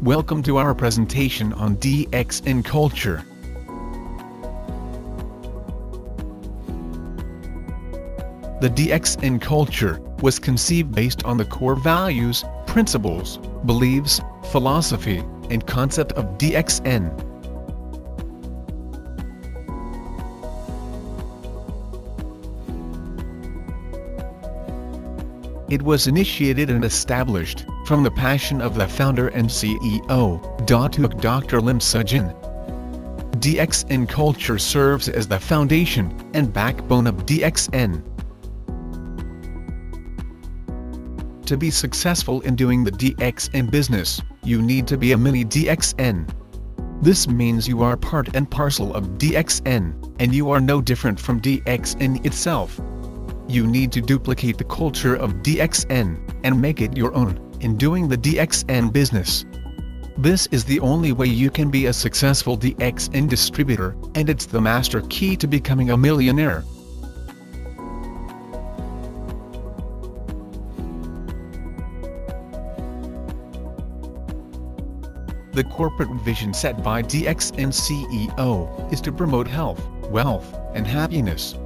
Welcome to our presentation on DXN culture. The DXN culture was conceived based on the core values, principles, beliefs, philosophy, and concept of DXN. It was initiated and established from the passion of the founder and CEO, Dr. Lim Seo-jin. DXN culture serves as the foundation and backbone of DXN. To be successful in doing the DXN business, you need to be a mini DXN. This means you are part and parcel of DXN, and you are no different from DXN itself. You need to duplicate the culture of DXN, and make it your own, in doing the DXN business. This is the only way you can be a successful DXN distributor, and it's the master key to becoming a millionaire. The corporate vision set by DXN CEO is to promote health, wealth, and happiness.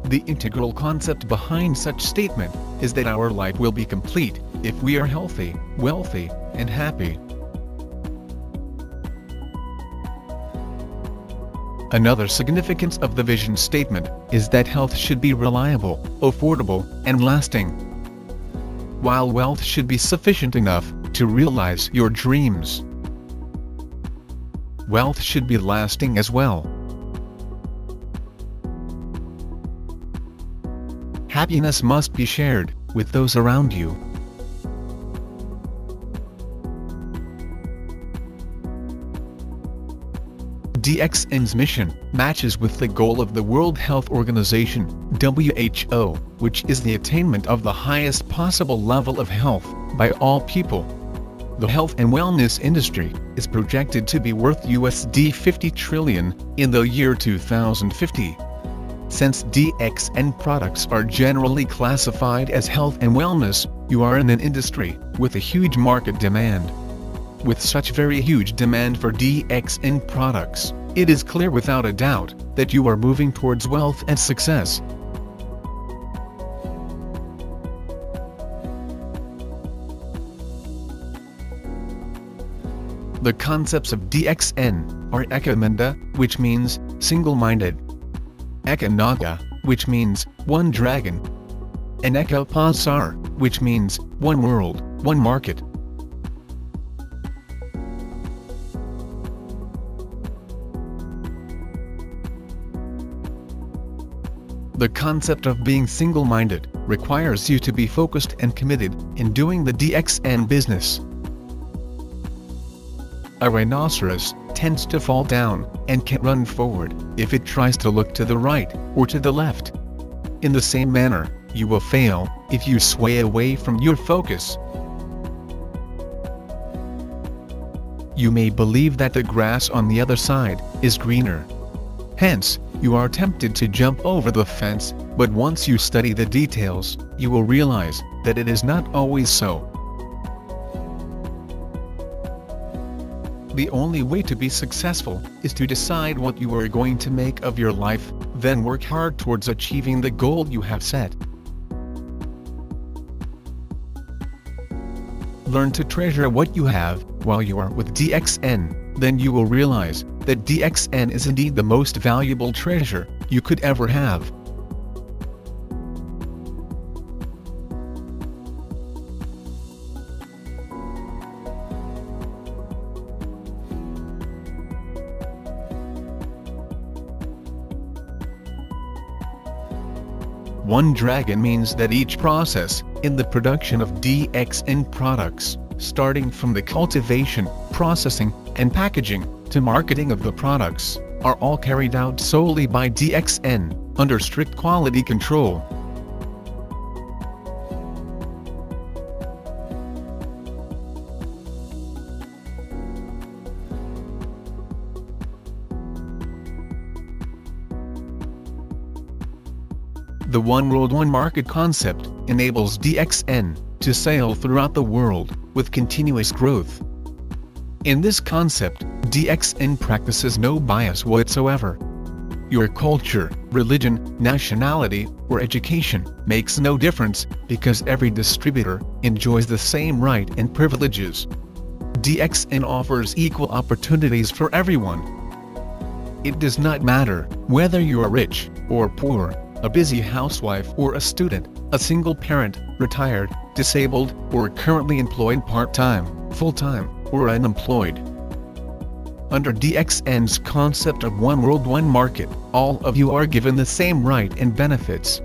The integral concept behind such statement is that our life will be complete if we are healthy, wealthy, and happy. Another significance of the vision statement is that health should be reliable, affordable, and lasting, while wealth should be sufficient enough to realize your dreams. Wealth should be lasting as well. Happiness must be shared with those around you. DXN's mission matches with the goal of the World Health Organization, WHO, which is the attainment of the highest possible level of health by all people. The health and wellness industry is projected to be worth $50 trillion in the year 2050. Since DXN products are generally classified as health and wellness, you are in an industry with a huge market demand. With such very huge demand for DXN products, it is clear without a doubt that you are moving towards wealth and success. The concepts of DXN are Ekamanda, which means single-minded, Ekanaga, which means one dragon, and Ekapasar, which means one world, one market. The concept of being single-minded requires you to be focused and committed in doing the DXN business. A rhinoceros tends to fall down and can't run forward if it tries to look to the right or to the left. In the same manner, you will fail if you sway away from your focus. You may believe that the grass on the other side is greener. Hence, you are tempted to jump over the fence, but once you study the details, you will realize that it is not always so. The only way to be successful is to decide what you are going to make of your life, then work hard towards achieving the goal you have set. Learn to treasure what you have while you are with DXN, then you will realize that DXN is indeed the most valuable treasure you could ever have. One dragon means that each process in the production of DXN products, starting from the cultivation, processing, and packaging, to marketing of the products, are all carried out solely by DXN, under strict quality control. The One World One Market concept enables DXN to sail throughout the world with continuous growth. In this concept, DXN practices no bias whatsoever. Your culture, religion, nationality, or education makes no difference, because every distributor enjoys the same right and privileges. DXN offers equal opportunities for everyone. It does not matter whether you are rich or poor, a busy housewife or a student, a single parent, retired, disabled, or currently employed part-time, full-time, or unemployed. Under DXN's concept of one world, one market, all of you are given the same right and benefits.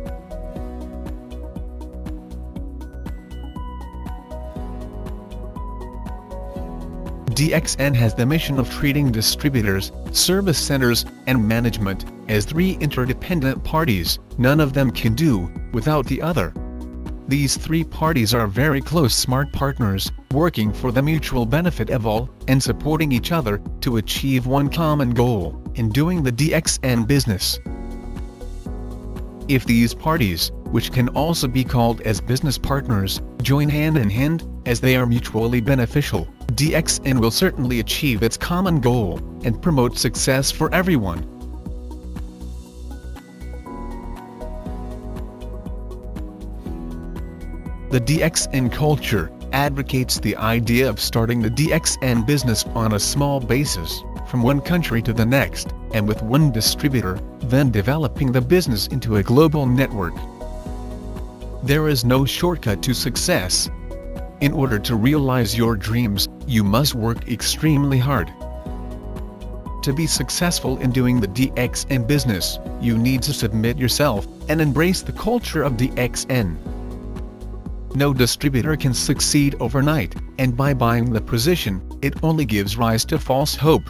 DXN has the mission of treating distributors, service centers, and management as three interdependent parties. None of them can do without the other. These three parties are very close smart partners, working for the mutual benefit of all, and supporting each other to achieve one common goal in doing the DXN business. If these parties, which can also be called as business partners, join hand in hand, as they are mutually beneficial, DXN will certainly achieve its common goal and promote success for everyone. The DXN culture advocates the idea of starting the DXN business on a small basis, from one country to the next, and with one distributor, then developing the business into a global network. There is no shortcut to success. In order to realize your dreams, you must work extremely hard. To be successful in doing the DXN business, you need to submit yourself and embrace the culture of DXN. No distributor can succeed overnight, and by buying the position, it only gives rise to false hope.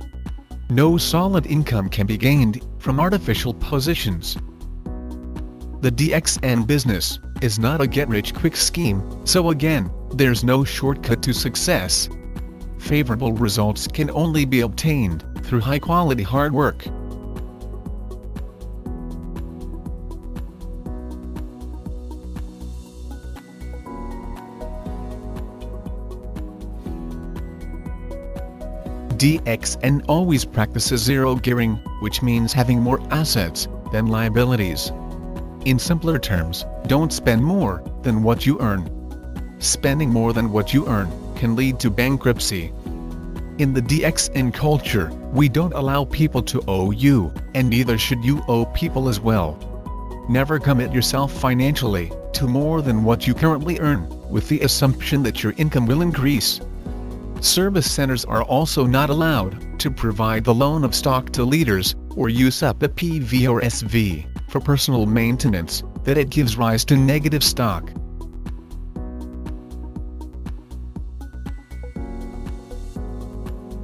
No solid income can be gained from artificial positions. The DXN business is not a get-rich-quick scheme, so again, there's no shortcut to success. Favorable results can only be obtained through high-quality hard work. DXN always practices zero gearing, which means having more assets than liabilities. In simpler terms, don't spend more than what you earn. Spending more than what you earn can lead to bankruptcy. In the DXN culture, we don't allow people to owe you, and neither should you owe people as well. Never commit yourself financially to more than what you currently earn, with the assumption that your income will increase. Service centers are also not allowed to provide the loan of stock to leaders, or use up a PV or SV for personal maintenance, that it gives rise to negative stock.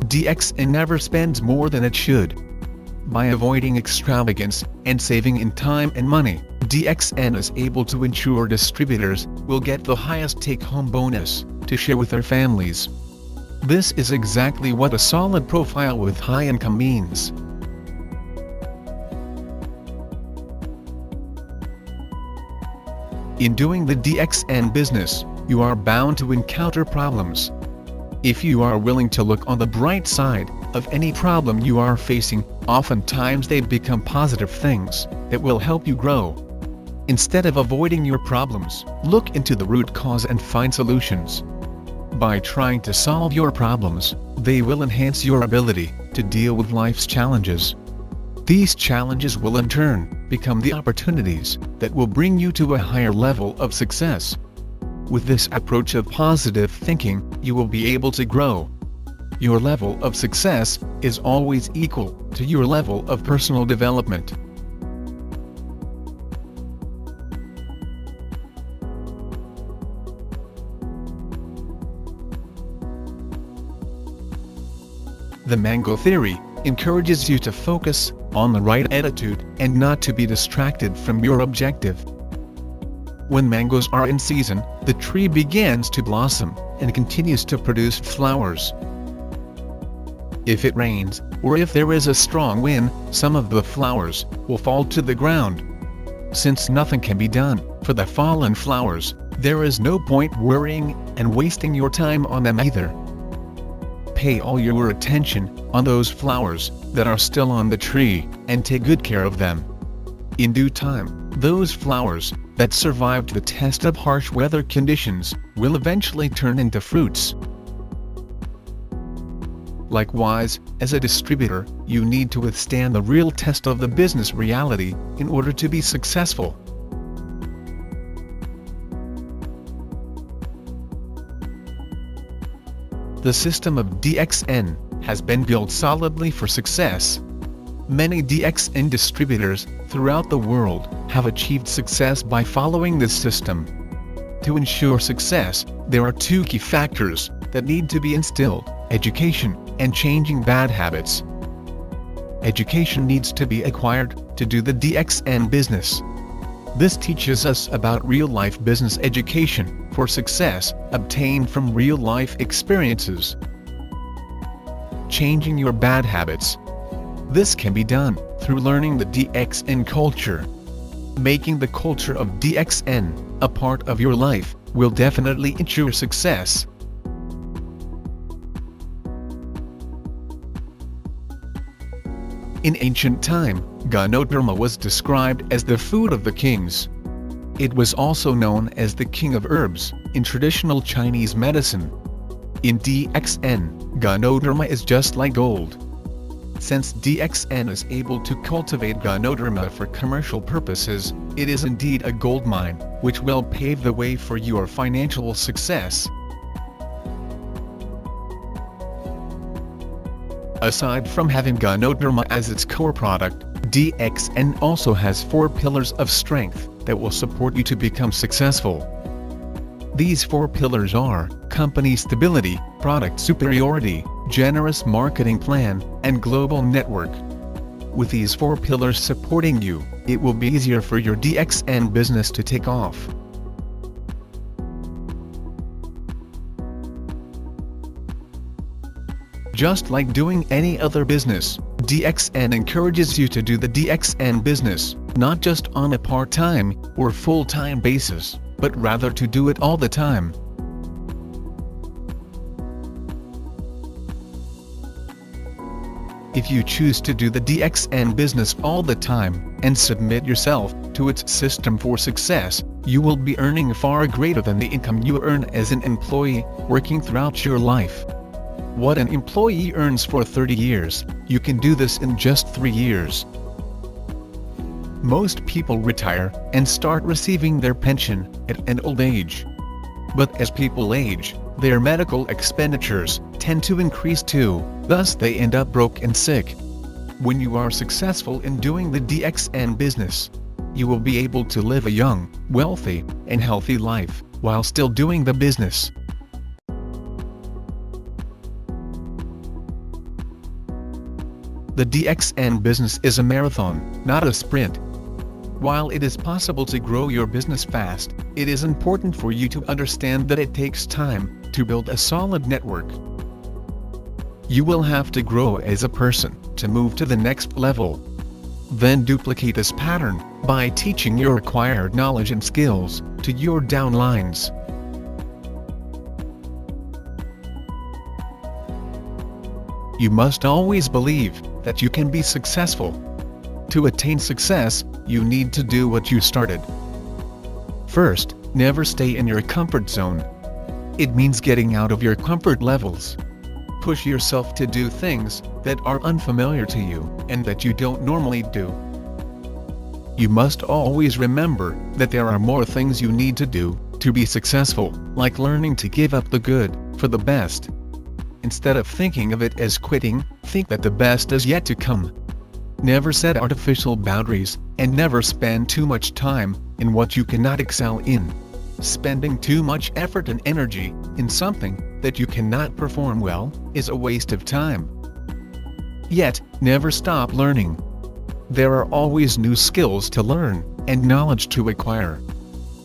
DXN never spends more than it should. By avoiding extravagance and saving in time and money, DXN is able to ensure distributors will get the highest take-home bonus to share with their families. This is exactly what a solid profile with high income means. In doing the DXN business, you are bound to encounter problems. If you are willing to look on the bright side of any problem you are facing, oftentimes they become positive things that will help you grow. Instead of avoiding your problems, look into the root cause and find solutions. By trying to solve your problems, they will enhance your ability to deal with life's challenges. These challenges will in turn become the opportunities that will bring you to a higher level of success. With this approach of positive thinking, you will be able to grow. Your level of success is always equal to your level of personal development. The Mango Theory encourages you to focus on the right attitude and not to be distracted from your objective. When mangoes are in season, the tree begins to blossom and continues to produce flowers. If it rains, or if there is a strong wind, some of the flowers will fall to the ground. Since nothing can be done for the fallen flowers, there is no point worrying and wasting your time on them either. pay all your attention on those flowers that are still on the tree, and take good care of them. In due time, those flowers that survived the test of harsh weather conditions will eventually turn into fruits. Likewise, as a distributor, you need to withstand the real test of the business reality in order to be successful. The system of DXN has been built solidly for success. Many DXN distributors throughout the world have achieved success by following this system. To ensure success, there are two key factors that need to be instilled: education and changing bad habits. Education needs to be acquired to do the DXN business. This teaches us about real-life business education for success obtained from real-life experiences. Changing your bad habits. This can be done through learning the DXN culture. Making the culture of DXN a part of your life will definitely ensure success. In ancient time, Ganodharma was described as the food of the kings. It was also known as the king of herbs in traditional Chinese medicine. In DXN, Ganodharma is just like gold. Since DXN is able to cultivate Ganodharma for commercial purposes, it is indeed a gold mine, which will pave the way for your financial success. Aside from having Ganodharma as its core product, DXN also has 4 pillars of strength that will support you to become successful. These 4 pillars are company stability, product superiority, generous marketing plan, and global network. With these 4 pillars supporting you, it will be easier for your DXN business to take off. Just like doing any other business, DXN encourages you to do the DXN business, not just on a part-time or full-time basis, but rather to do it all the time. If you choose to do the DXN business all the time and submit yourself to its system for success, you will be earning far greater than the income you earn as an employee working throughout your life. What an employee earns for 30 years, you can do this in just 3 years. Most people retire and start receiving their pension at an old age. But as people age, their medical expenditures tend to increase too, thus they end up broke and sick. When you are successful in doing the DXN business, you will be able to live a young, wealthy, and healthy life while still doing the business. The DXN business is a marathon, not a sprint. While it is possible to grow your business fast, it is important for you to understand that it takes time to build a solid network. You will have to grow as a person to move to the next level. Then duplicate this pattern by teaching your acquired knowledge and skills to your downlines. You must always believe that you can be successful. To attain success, you need to do what you started. First, never stay in your comfort zone. It means getting out of your comfort levels. Push yourself to do things that are unfamiliar to you and that you don't normally do. You must always remember that there are more things you need to do to be successful, like learning to give up the good for the best. Instead of thinking of it as quitting, think that the best is yet to come. Never set artificial boundaries, and never spend too much time in what you cannot excel in. Spending too much effort and energy in something that you cannot perform well is a waste of time. Yet, never stop learning. There are always new skills to learn and knowledge to acquire.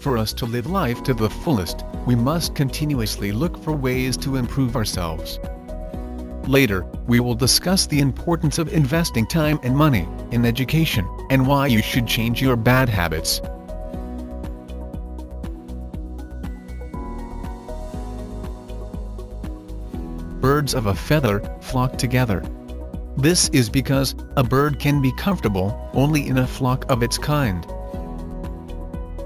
For us to live life to the fullest, we must continuously look for ways to improve ourselves. Later, we will discuss the importance of investing time and money in education, and why you should change your bad habits. birds of a feather flock together. This is because a bird can be comfortable only in a flock of its kind.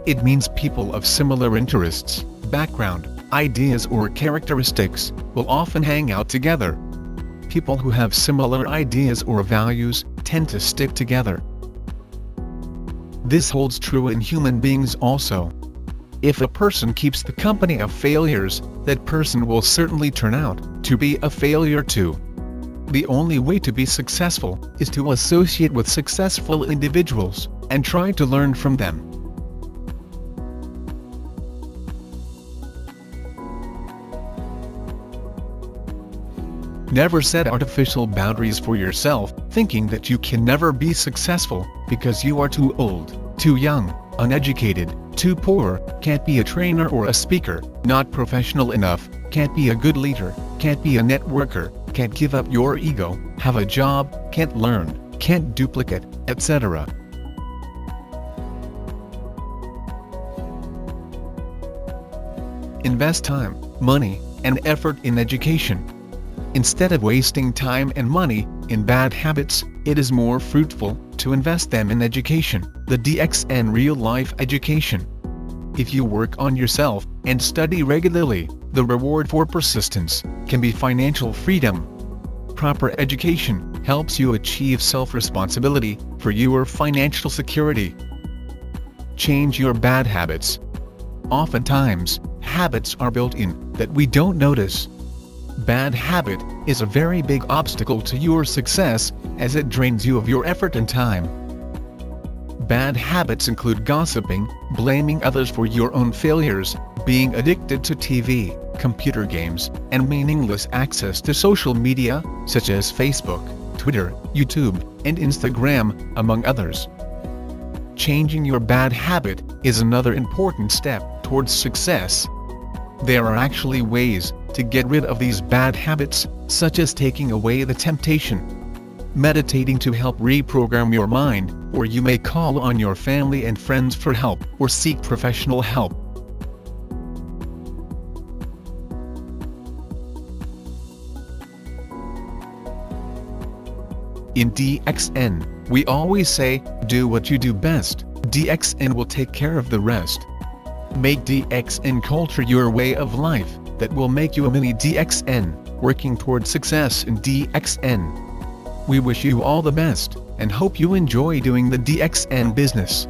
It means people of similar interests, background, ideas or characteristics will often hang out together. People who have similar ideas or values tend to stick together. This holds true in human beings also. If a person keeps the company of failures, that person will certainly turn out to be a failure too. The only way to be successful is to associate with successful individuals and try to learn from them. Never set artificial boundaries for yourself, thinking that you can never be successful because you are too old, too young, uneducated, too poor, can't be a trainer or a speaker, not professional enough, can't be a good leader, can't be a networker, can't give up your ego, have a job, can't learn, can't duplicate, etc. Invest time, money, and effort in education. Instead of wasting time and money in bad habits, it is more fruitful to invest them in education, the DXN real-life education. If you work on yourself and study regularly, the reward for persistence can be financial freedom. Proper education helps you achieve self-responsibility for your financial security. Change your bad habits. Oftentimes, habits are built in that we don't notice. Bad habit is a very big obstacle to your success, as it drains you of your effort and time. Bad habits include gossiping, blaming others for your own failures, being addicted to TV, computer games, and meaningless access to social media, such as Facebook, Twitter, YouTube, and Instagram, among others. Changing your bad habit is another important step towards success. There are actually ways to get rid of these bad habits, such as taking away the temptation, meditating to help reprogram your mind, or you may call on your family and friends for help, or seek professional help. In DXN, we always say, do what you do best, DXN will take care of the rest. Make DXN culture your way of life, that will make you a mini DXN, working toward success in DXN. We wish you all the best, and hope you enjoy doing the DXN business.